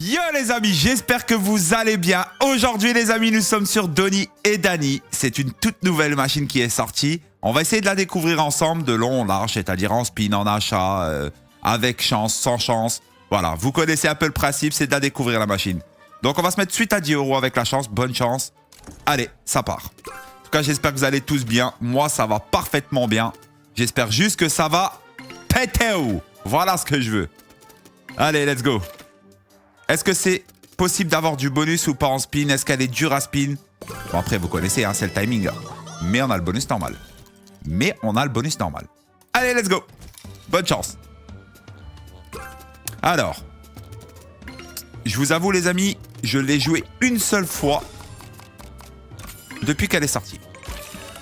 Yo les amis, j'espère que vous allez bien. Aujourd'hui les amis, nous sommes sur Donny et Danny. C'est une toute nouvelle machine qui est sortie. On va essayer de la découvrir ensemble de long en large, c'est-à-dire en spin, en achat, avec chance, sans chance. Voilà, vous connaissez un peu le principe, c'est de la découvrir la machine. Donc on va se mettre suite à 10 € avec la chance, bonne chance. Allez, ça part. En tout cas, j'espère que vous allez tous bien. Moi, ça va parfaitement bien. J'espère juste que ça va péter. Voilà ce que je veux. Allez, let's go. Est-ce que c'est possible d'avoir du bonus ou pas en spin? Est-ce qu'elle est dure à spin? Bon, après, vous connaissez, hein, c'est le timing. Mais on a le bonus normal. Allez, let's go. Bonne chance. Alors, je vous avoue, les amis, je l'ai joué une seule fois depuis qu'elle est sortie.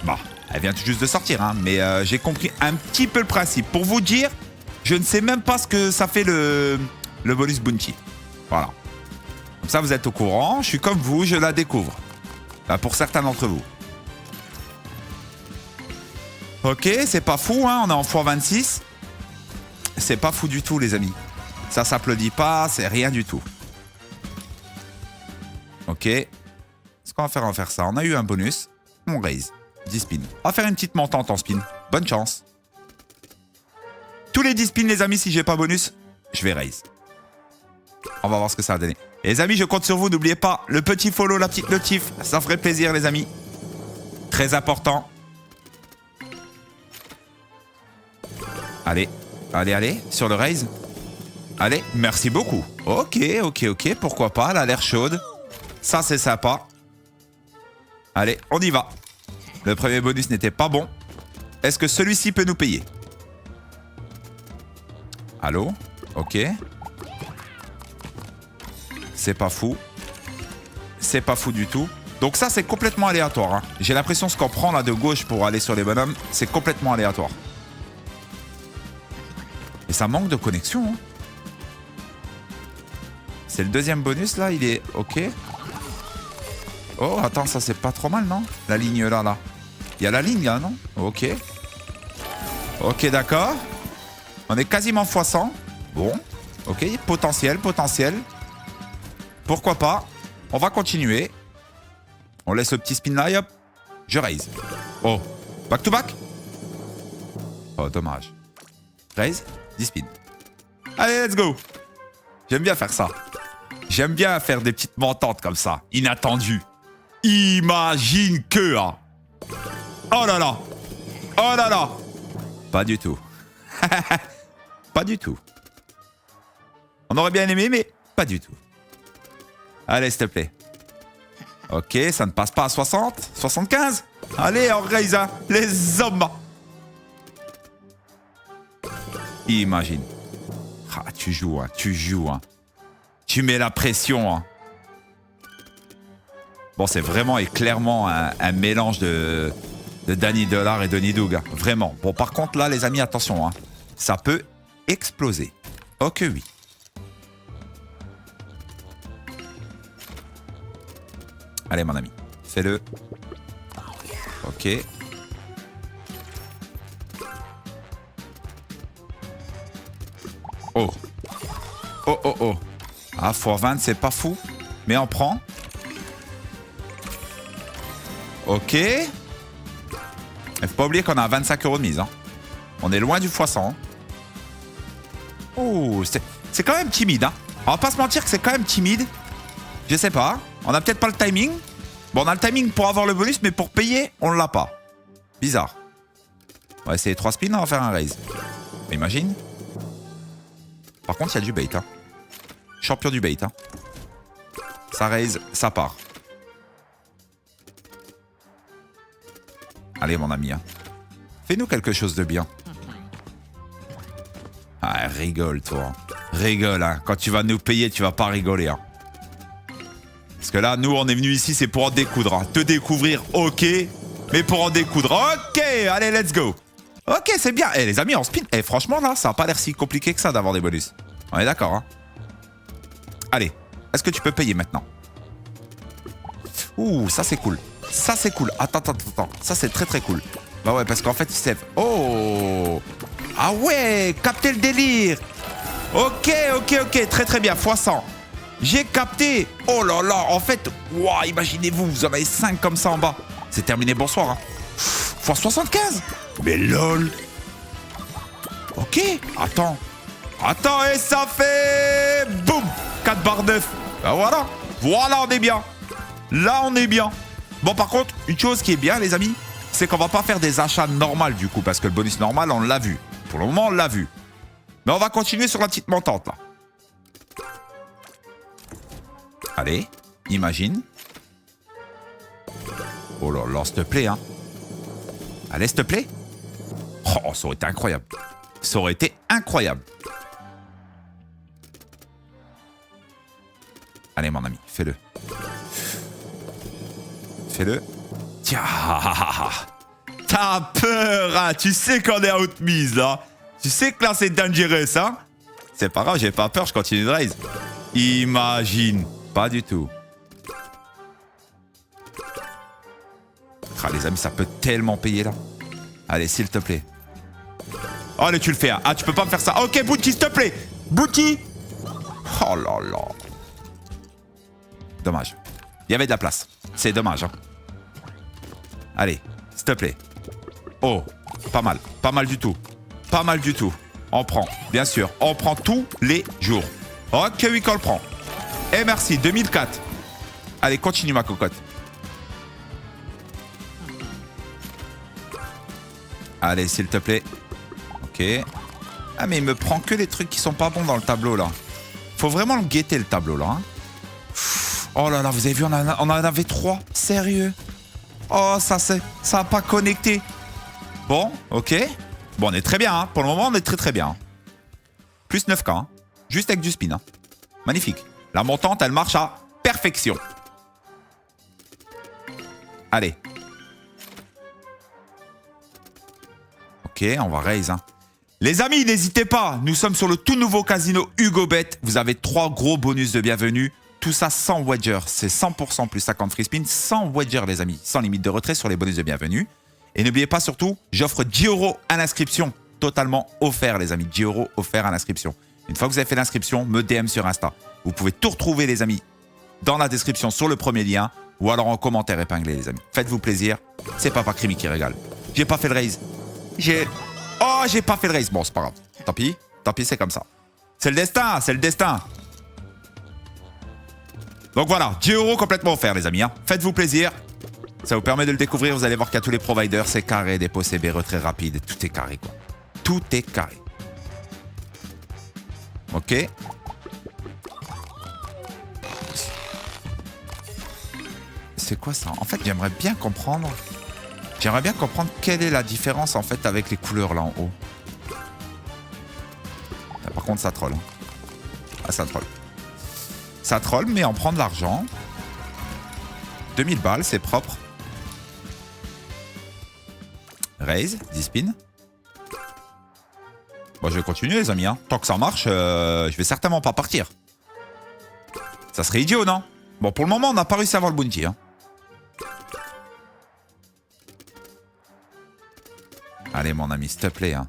Bah, elle vient tout juste de sortir, hein, mais j'ai compris un petit peu le principe. Pour vous dire, je ne sais même pas ce que ça fait le bonus bounty. Voilà. Comme ça, vous êtes au courant. Je suis comme vous, je la découvre. Enfin, pour certains d'entre vous. Ok, c'est pas fou, hein. On est en x26. C'est pas fou du tout, les amis. Ça s'applaudit pas, c'est rien du tout. Ok. Ce qu'on va faire, ça. On a eu un bonus. On raise. 10 spins. On va faire une petite montante en spin. Bonne chance. Tous les 10 spins, les amis, si j'ai pas bonus, je vais raise. On va voir ce que ça va donner. Et les amis, je compte sur vous. N'oubliez pas le petit follow, la petite notif. Ça ferait plaisir, les amis. Très important. Allez. Sur le raise. Allez, merci beaucoup. Ok. Pourquoi pas, elle a l'air chaude. Ça, c'est sympa. Allez, on y va. Le premier bonus n'était pas bon. Est-ce que celui-ci peut nous payer? Allô? Ok. C'est pas fou. C'est pas fou du tout. Donc ça, c'est complètement aléatoire. Hein. J'ai l'impression que ce qu'on prend là de gauche pour aller sur les bonhommes, c'est complètement aléatoire. Et ça manque de connexion. Hein. C'est le deuxième bonus, là. Il est OK. Oh, attends, ça, c'est pas trop mal, non? La ligne, là. Il y a la ligne, là, non? OK. OK, d'accord. On est quasiment x100. Bon. OK, potentiel. Pourquoi pas? On va continuer. On laisse le petit spin là et hop. Je raise. Oh. Back to back? Oh, dommage. Raise. 10 spins. Allez, let's go. J'aime bien faire ça. J'aime bien faire des petites montantes comme ça. Inattendues. Imagine que... Hein. Oh là là. Pas du tout. Pas du tout. On aurait bien aimé, mais pas du tout. Allez, s'il te plaît. Ok, ça ne passe pas à 60. 75. Allez, on raise, hein, les hommes. Imagine. Ah, tu joues. Tu mets la pression. Hein. Bon, c'est vraiment et clairement un mélange de Danny Dollar et Donny Doug. Hein. Vraiment. Bon, par contre, là, les amis, attention. Hein. Ça peut exploser. Ok, oui. Allez, mon ami. Fais-le. Ok. Oh. Ah, x20, c'est pas fou. Mais on prend. Ok. Il faut pas oublier qu'on a 25 € de mise. Hein. On est loin du x100. Hein. Oh, c'est quand même timide. Hein. On va pas se mentir que c'est quand même timide. Je sais pas. On a peut-être pas le timing. Bon, on a le timing pour avoir le bonus, mais pour payer, on l'a pas. Bizarre. On va essayer 3 spins, on va faire un raise. Imagine. Par contre, il y a du bait. Hein. Champion du bait. Hein. Ça raise, ça part. Allez, mon ami. Hein. Fais-nous quelque chose de bien. Ah, rigole, toi. Rigole, hein. Quand tu vas nous payer, tu vas pas rigoler. Hein. Parce que là, nous, on est venus ici, c'est pour en découdre. Hein. Te découvrir, ok. Mais pour en découdre, ok. Allez, let's go. Ok, c'est bien. Eh, les amis, en spin. Eh, franchement, là, ça n'a pas l'air si compliqué que ça d'avoir des bonus. On est d'accord, hein. Allez. Est-ce que tu peux payer maintenant? Ouh, ça, c'est cool. Ça, c'est cool. Attends. Ça, c'est très, très cool. Bah ouais, parce qu'en fait, il save. Oh. Ah ouais, captez le délire. Ok. Très, très bien. x100. J'ai capté. Oh là là, en fait, wow, imaginez-vous, vous en avez 5 comme ça en bas. C'est terminé, bonsoir. Hein. Fois 75. Mais lol. Ok, attends. Attends, et ça fait... Boum, 4 barres d'œufs. Ben voilà. Voilà, on est bien. Là, on est bien. Bon, par contre, une chose qui est bien, les amis, c'est qu'on va pas faire des achats normaux, du coup, parce que le bonus normal, on l'a vu. Pour le moment, on l'a vu. Mais on va continuer sur la petite montante, là. Allez, imagine. Oh là là, s'il te plaît, hein. Allez, s'il te plaît. Oh, ça aurait été incroyable. Ça aurait été incroyable. Allez, mon ami, fais-le. Fais-le. Tiens. T'as peur, hein. Tu sais qu'on est à haute mise, là. Tu sais que là, c'est dangereux, hein. C'est pas grave, j'ai pas peur, je continue de raise. Imagine. Pas du tout. Ah, les amis, ça peut tellement payer, là. Allez, s'il te plaît. Oh, allez, tu le fais, hein. Ah, tu peux pas me faire ça. Ok, Bouti, s'il te plaît. Bouti. Oh là là. Dommage. Il y avait de la place. C'est dommage, hein. Allez, s'il te plaît. Oh, pas mal. Pas mal du tout. Pas mal du tout. On prend, bien sûr. On prend tous les jours. Ok, oui, qu'on le prend. Et merci, 2004. Allez, continue, ma cocotte. Allez, s'il te plaît. Ok. Ah, mais il me prend que les trucs qui sont pas bons dans le tableau, là. Faut vraiment le guetter, le tableau, là. Hein. Oh là là, vous avez vu, on en avait 3. Sérieux. Oh, ça a pas connecté. Bon, ok. Bon, on est très bien, hein. Pour le moment, on est très très bien. Hein. Plus 9K, hein. Juste avec du spin. Hein. Magnifique. La montante, elle marche à perfection. Allez. Ok, on va raise. Hein. Les amis, n'hésitez pas. Nous sommes sur le tout nouveau casino HugoBet. Vous avez 3 gros bonus de bienvenue. Tout ça sans wager. C'est 100% plus 50 free spin. Sans wager, les amis. Sans limite de retrait sur les bonus de bienvenue. Et n'oubliez pas surtout, j'offre 10 € à l'inscription. Totalement offert, les amis. 10 € offert à l'inscription. Une fois que vous avez fait l'inscription, me DM sur Insta. Vous pouvez tout retrouver, les amis, dans la description sur le premier lien ou alors en commentaire épinglé, les amis. Faites-vous plaisir. C'est Papa Krimi qui régale. J'ai pas fait le raise. Oh, j'ai pas fait le raise. Bon, c'est pas grave. Tant pis. Tant pis, c'est comme ça. C'est le destin. C'est le destin. Donc voilà, 10 € complètement offert, les amis. Hein. Faites-vous plaisir. Ça vous permet de le découvrir. Vous allez voir qu'à tous les providers, c'est carré, dépôt CB, retrait rapide. Tout est carré, quoi. Tout est carré. Ok. C'est quoi ça? En fait, j'aimerais bien comprendre. J'aimerais bien comprendre quelle est la différence, en fait, avec les couleurs, là, en haut. Là, par contre, ça troll. Ah, ça troll. Ça troll, mais on prend de l'argent. 2000 balles, c'est propre. Raise, 10 spins. Bon, je vais continuer, les amis. Hein. Tant que ça marche, je vais certainement pas partir. Ça serait idiot, non? Bon, pour le moment, on n'a pas réussi à avoir le bounty. Hein. Allez, mon ami, s'il te plaît. Hein.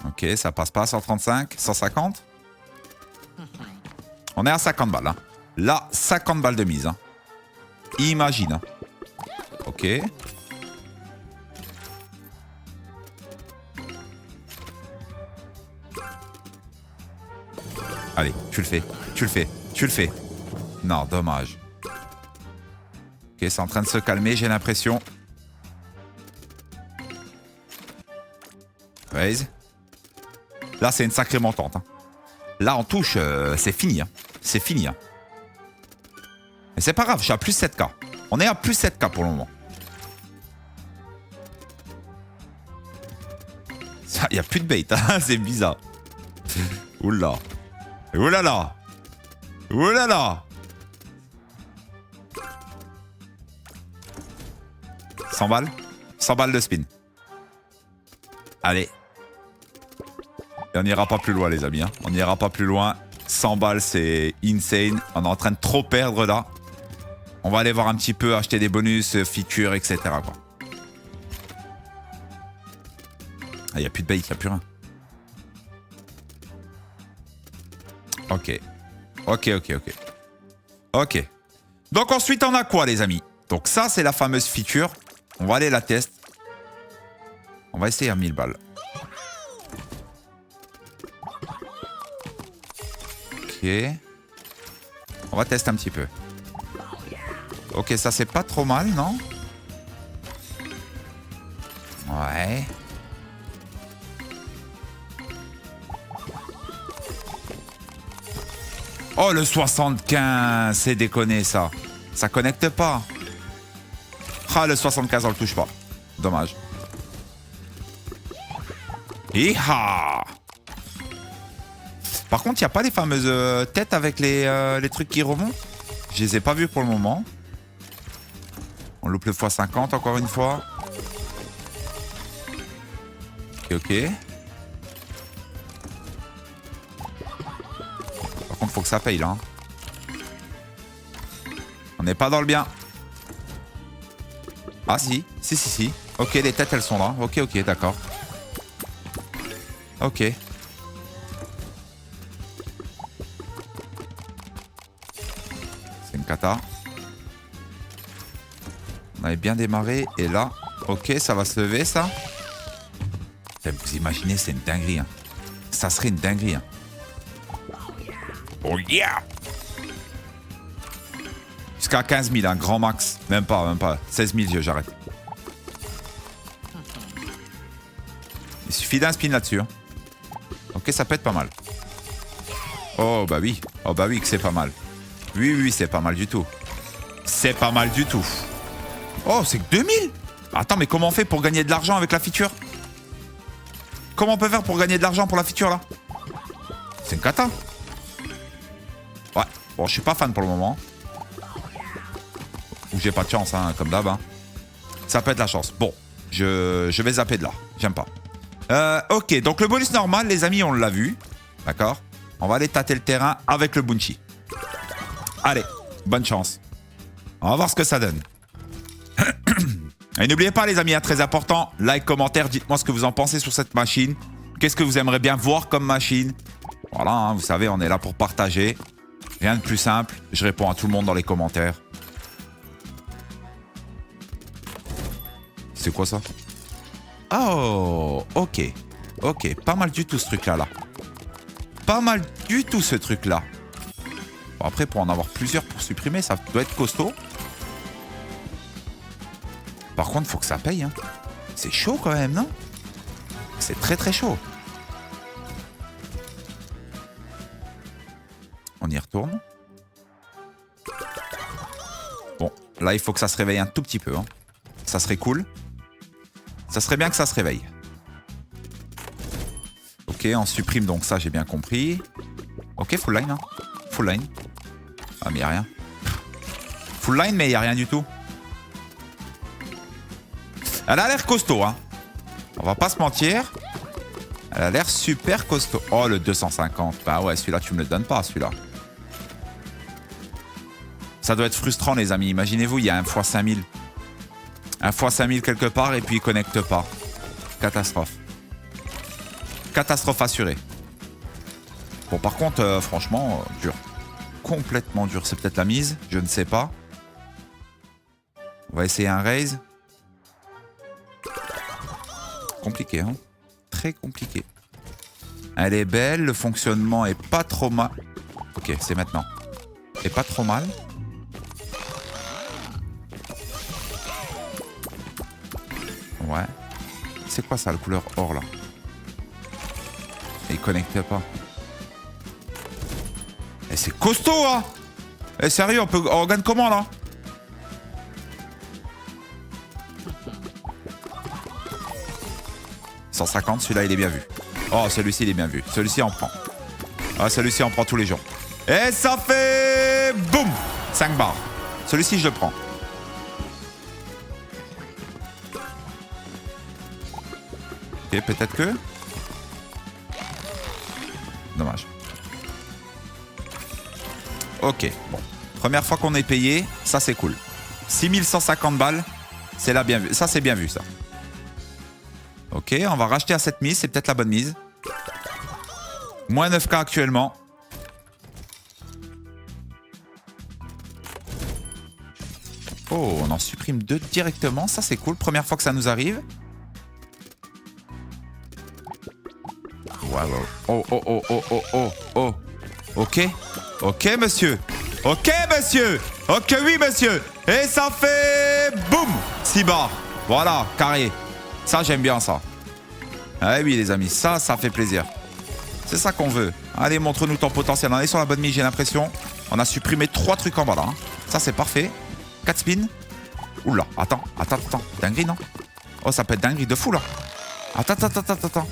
Ok, ça passe pas. 135, 150. On est à 50 balles. Hein. Là, 50 balles de mise. Hein. Imagine. Hein. Ok. Allez, tu le fais. Tu le fais. Tu le fais. Non, dommage. Ok, c'est en train de se calmer, j'ai l'impression. Raise. Là, c'est une sacrée montante. Hein. Là, on touche, c'est fini. Hein. C'est fini. Hein. Mais c'est pas grave, je suis à plus 7K. On est à plus 7K pour le moment. Il n'y a plus de bait, hein. C'est bizarre. Oula. Oulala. Oulala. 100 balles. 100 balles de spin. Allez. Et on n'ira pas plus loin, les amis. Hein. On n'ira pas plus loin. 100 balles, c'est insane. On est en train de trop perdre, là. On va aller voir un petit peu, acheter des bonus, features, etc. Quoi. Il n'y a plus de bait, il n'y a plus rien. Ok. Ok. Donc ensuite, on a quoi, les amis? Donc ça, c'est la fameuse feature. On va aller la tester. On va essayer à 1000 balles. Ok. On va tester un petit peu. Ok, ça, c'est pas trop mal, non? Ouais. Oh, le 75, c'est déconné, ça. Ça connecte pas. Ah, le 75, on le touche pas. Dommage. Iha! Par contre, il n'y a pas les fameuses têtes avec les trucs qui remontent. Je les ai pas vus pour le moment. On loupe le x50 encore une fois. Ok. Par contre, faut que ça paye là. On n'est pas dans le bien. Ah si. Si. Ok, les têtes elles sont là. Ok, d'accord. Ok. C'est une cata. On avait bien démarré et là, ok, ça va se lever ça. Vous imaginez, c'est une dinguerie. Hein. Ça serait une dinguerie. Hein. Oh yeah! Jusqu'à 15 000, un grand max. Même pas. 16 000, j'arrête. Il suffit d'un spin là-dessus. Hein. Ok, ça peut être pas mal. Oh bah oui que c'est pas mal. Oui, c'est pas mal du tout. C'est pas mal du tout. Oh, c'est que 2000. Attends, mais comment on fait pour gagner de l'argent avec la feature? Comment on peut faire pour gagner de l'argent pour la feature là? C'est une cata. Ouais, bon, je suis pas fan pour le moment. Ou j'ai pas de chance, hein, comme d'hab. Hein. Ça peut être la chance. Bon, je vais zapper de là. J'aime pas. Ok, donc le bonus normal, les amis, on l'a vu. D'accord? On va aller tâter le terrain avec le bounty. Allez, bonne chance. On va voir ce que ça donne. Et n'oubliez pas, les amis, très important, like, commentaire, dites-moi ce que vous en pensez sur cette machine. Qu'est-ce que vous aimeriez bien voir comme machine? Voilà, hein, vous savez, on est là pour partager. Rien de plus simple. Je réponds à tout le monde dans les commentaires. C'est quoi ça? Oh, ok. Pas mal du tout ce truc-là, là. Pas mal du tout ce truc-là. Bon, après, pour en avoir plusieurs pour supprimer, ça doit être costaud. Par contre, faut que ça paye. Hein. C'est chaud quand même, non? C'est très chaud. On y retourne. Bon, là, il faut que ça se réveille un tout petit peu. Hein. Ça serait cool. Ça serait bien que ça se réveille. Ok, on supprime donc ça, j'ai bien compris. Ok, full line. Hein. Full line. Ah, mais il n'y a rien. Full line, mais il n'y a rien du tout. Elle a l'air costaud, hein. On va pas se mentir. Elle a l'air super costaud. Oh, le 250. Bah ouais, celui-là, tu me le donnes pas, celui-là. Ça doit être frustrant, les amis. Imaginez-vous, il y a un x5000. Un x5000 quelque part et puis il connecte pas. Catastrophe. Catastrophe assurée. Bon, par contre, franchement, dur. Complètement dur. C'est peut-être la mise, je ne sais pas. On va essayer un raise. Compliqué, hein? Très compliqué. Elle est belle, le fonctionnement est pas trop mal. Ok, c'est maintenant. Et pas trop mal. Ouais. C'est quoi ça, la couleur or là? Et il connecte pas. Et c'est costaud, hein? Eh, sérieux, on gagne comment là? « 150, celui-là, il est bien vu. Oh, celui-ci, il est bien vu. Celui-ci, on prend. Ah, celui-ci, on prend tous les jours. Et ça fait... Boum! 5 barres. Celui-ci, je le prends. Ok, peut-être que... Dommage. Ok, bon. Première fois qu'on est payé, ça, c'est cool. 6150 balles, c'est là bien vu. Ça, c'est bien vu, ça. Ok, on va racheter à cette mise, c'est peut-être la bonne mise. Moins 9K actuellement. Oh, on en supprime 2 directement, ça c'est cool. Première fois que ça nous arrive. Wow. Oh, oh, oh, oh, oh, oh, oh. Ok. Ok, monsieur. Ok, monsieur. Ok, oui, monsieur. Et ça fait... Boum 6 barres. Voilà, carré. Ça, j'aime bien ça. Ah oui, les amis, ça fait plaisir. C'est ça qu'on veut. Allez, montre-nous ton potentiel. On est sur la bonne mise, j'ai l'impression. On a supprimé 3 trucs en bas, là. Hein. Ça, c'est parfait. 4 spins. Oula, attends. Dinguerie, non? Oh, ça peut être dinguerie de fou, là. Attends.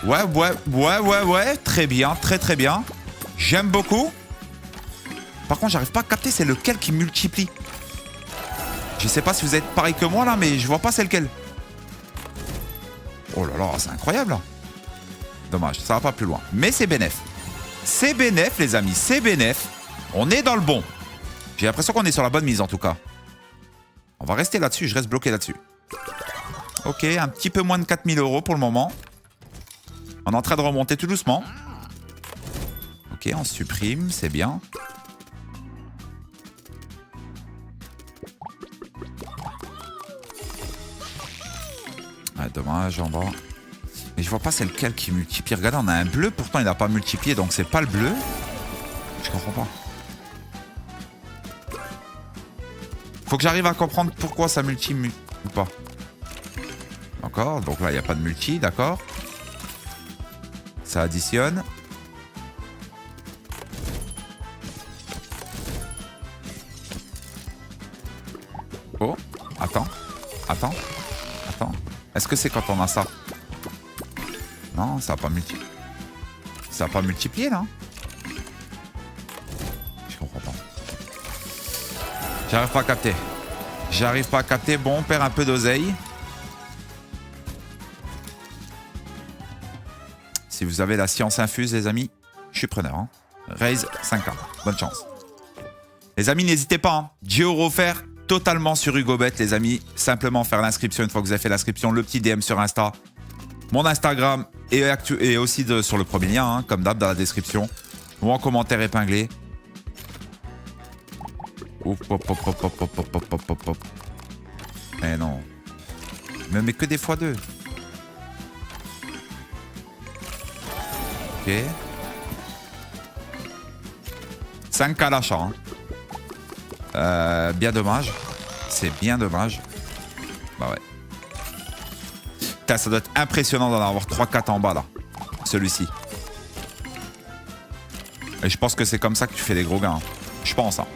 Ouais. Très bien, très bien. J'aime beaucoup. Par contre, j'arrive pas à capter c'est lequel qui multiplie. Je sais pas si vous êtes pareil que moi, là, mais je vois pas c'est lequel. Oh là là, c'est incroyable, là. Dommage, ça va pas plus loin. Mais c'est bénef. C'est bénef, les amis, c'est bénef. On est dans le bon. J'ai l'impression qu'on est sur la bonne mise, en tout cas. On va rester là-dessus, je reste bloqué là-dessus. Ok, un petit peu moins de 4000 € pour le moment. On est en train de remonter tout doucement. Ok, on supprime, c'est bien. Ah, dommage, en bas. Mais je vois pas c'est lequel qui multiplie. Regardez, on a un bleu, pourtant il n'a pas multiplié, donc c'est pas le bleu. Je comprends pas. Faut que j'arrive à comprendre pourquoi ça multiplie ou pas. D'accord, donc là il n'y a pas de multi, d'accord. Ça additionne. Oh, attends. Est-ce que c'est quand on a ça? Non, ça n'a pas multiplié. Ça n'a pas multiplié, là. Je comprends pas. J'arrive pas à capter. Bon, on perd un peu d'oseille. Si vous avez la science infuse, les amis, je suis preneur. Hein. Raise 5K. Bonne chance. Les amis, n'hésitez pas. Hein. 10 € offerts totalement sur HugoBet, les amis. Simplement faire l'inscription une fois que vous avez fait l'inscription. Le petit DM sur Insta. Mon Instagram est aussi sur le premier lien, hein, comme d'hab, dans la description. Ou en commentaire épinglé. Hop. Eh non. Mais que des x2. Ok. 5K l'achat. Hein. Bien dommage. C'est bien dommage. Bah ouais. Putain, ça doit être impressionnant d'en avoir 3-4 en bas là. Celui-ci. Et je pense que c'est comme ça que tu fais des gros gains. Hein. Je pense. Hein.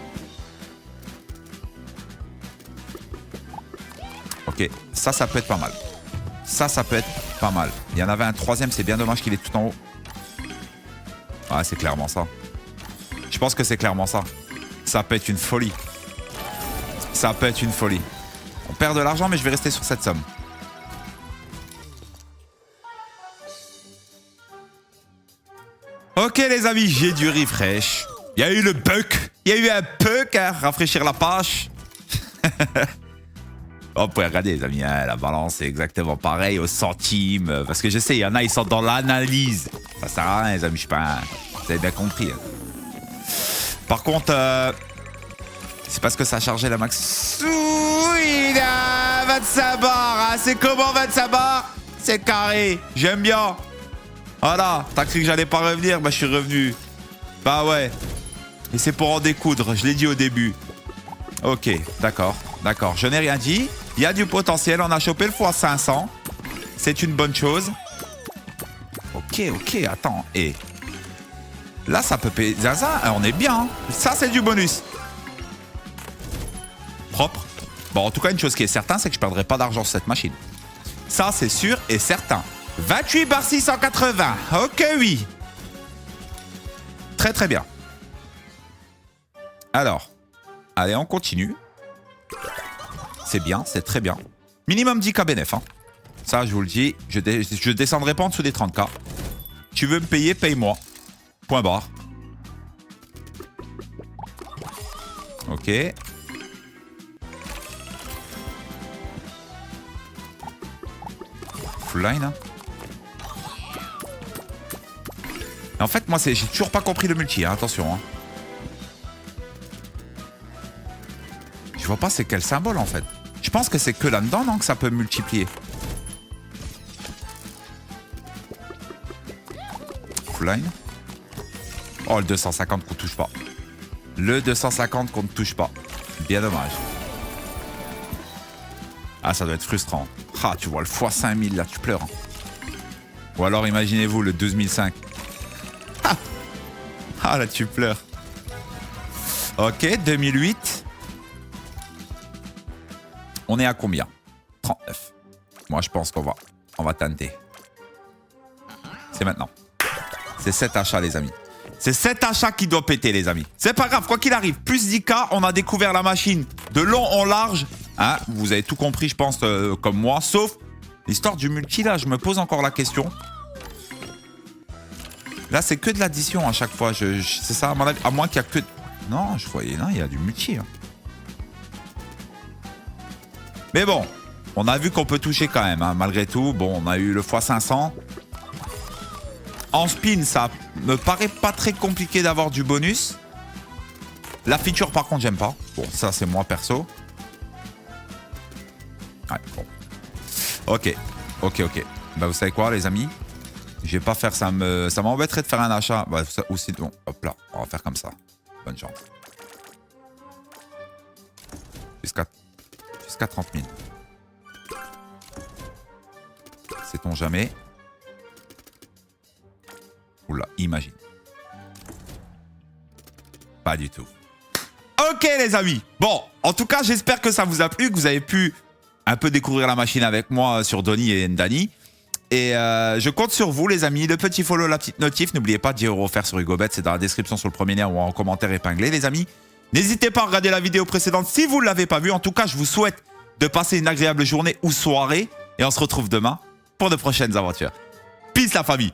Ok. Ça peut être pas mal. Ça peut être pas mal. Il y en avait un troisième, c'est bien dommage qu'il est tout en haut. Ouais, c'est clairement ça. Je pense que c'est clairement ça. Ça peut être une folie. Ça peut être une folie. On perd de l'argent, mais je vais rester sur cette somme. Ok les amis, j'ai du refresh. Il y a eu le bug. Il y a eu un bug à rafraîchir la page. Oh, vous pouvez regarder les amis, hein, la balance c'est exactement pareil au centime. Parce que je sais, il y en a, ils sont dans l'analyse. Ça sert à rien les amis, je sais pas. Vous avez bien compris. Hein. Par contre, c'est parce que ça a chargé la max. Oui, 25 bars. Hein, c'est comment 25 bars? C'est carré. J'aime bien. Voilà, t'as cru que j'allais pas revenir? Bah je suis revenu. Bah ouais. Et c'est pour en découdre, je l'ai dit au début. Ok, d'accord. Je n'ai rien dit. Il y a du potentiel, on a chopé le x500. C'est une bonne chose. Ok, attends. Et là, ça peut payer. Ça, on est bien. Hein. Ça, c'est du bonus. Propre. Bon, en tout cas, une chose qui est certaine, c'est que je perdrai pas d'argent sur cette machine. Ça, c'est sûr et certain. 28 bar 680. Ok, oui. Très bien. Alors, allez, on continue. C'est bien, c'est très bien. Minimum 10K bénéf. Hein. Ça, je vous le dis, je descendrai pas en dessous des 30K. Tu veux me payer, paye-moi. Point barre. Ok. full line. Hein. Et en fait, moi, j'ai toujours pas compris le multi. Hein, attention. Hein. Je vois pas c'est quel symbole en fait. Je pense que c'est que là-dedans, non, que ça peut multiplier. Full line. Oh, le 250 qu'on touche pas. Le 250 qu'on ne touche pas. Bien dommage. Ah, ça doit être frustrant. Ah, tu vois le x5000 là, tu pleures. Hein. Ou alors, imaginez-vous le 12005. Ah, ah là, tu pleures. Ok, 2008. On est à combien? 39. Moi, je pense qu'on va tenter. C'est maintenant. C'est 7 achats, les amis. C'est 7 achats qui doit péter, les amis. C'est pas grave, quoi qu'il arrive. Plus 10K, on a découvert la machine de long en large. Hein, vous avez tout compris, je pense, comme moi. Sauf l'histoire du multi, là, je me pose encore la question. Là, c'est que de l'addition à chaque fois. C'est ça, à mon avis. À moins qu'il y a que... Non, je voyais, non, il y a du multi. Hein. Mais bon, on a vu qu'on peut toucher quand même, hein, malgré tout. Bon, on a eu le x500. En spin, ça me paraît pas très compliqué d'avoir du bonus. La feature, par contre, j'aime pas. Bon, ça, c'est moi perso. Ouais, bon. Ok. Bah, vous savez quoi, les amis? Je vais pas faire ça. Ça m'embêterait de faire un achat. Bah, ça, aussi, bon, hop là, on va faire comme ça. Bonne chance. Jusqu'à 30 000. Sait-on jamais? Oula, imagine. Pas du tout. Ok les amis. Bon, en tout cas, j'espère que ça vous a plu, que vous avez pu un peu découvrir la machine avec moi sur Donny et Ndani. Et je compte sur vous les amis. Le petit follow, la petite notif. N'oubliez pas de 10 € offerts sur HugoBet. C'est dans la description sur le premier lien ou en commentaire épinglé les amis. N'hésitez pas à regarder la vidéo précédente si vous ne l'avez pas vue. En tout cas, je vous souhaite de passer une agréable journée ou soirée. Et on se retrouve demain pour de prochaines aventures. Peace la famille.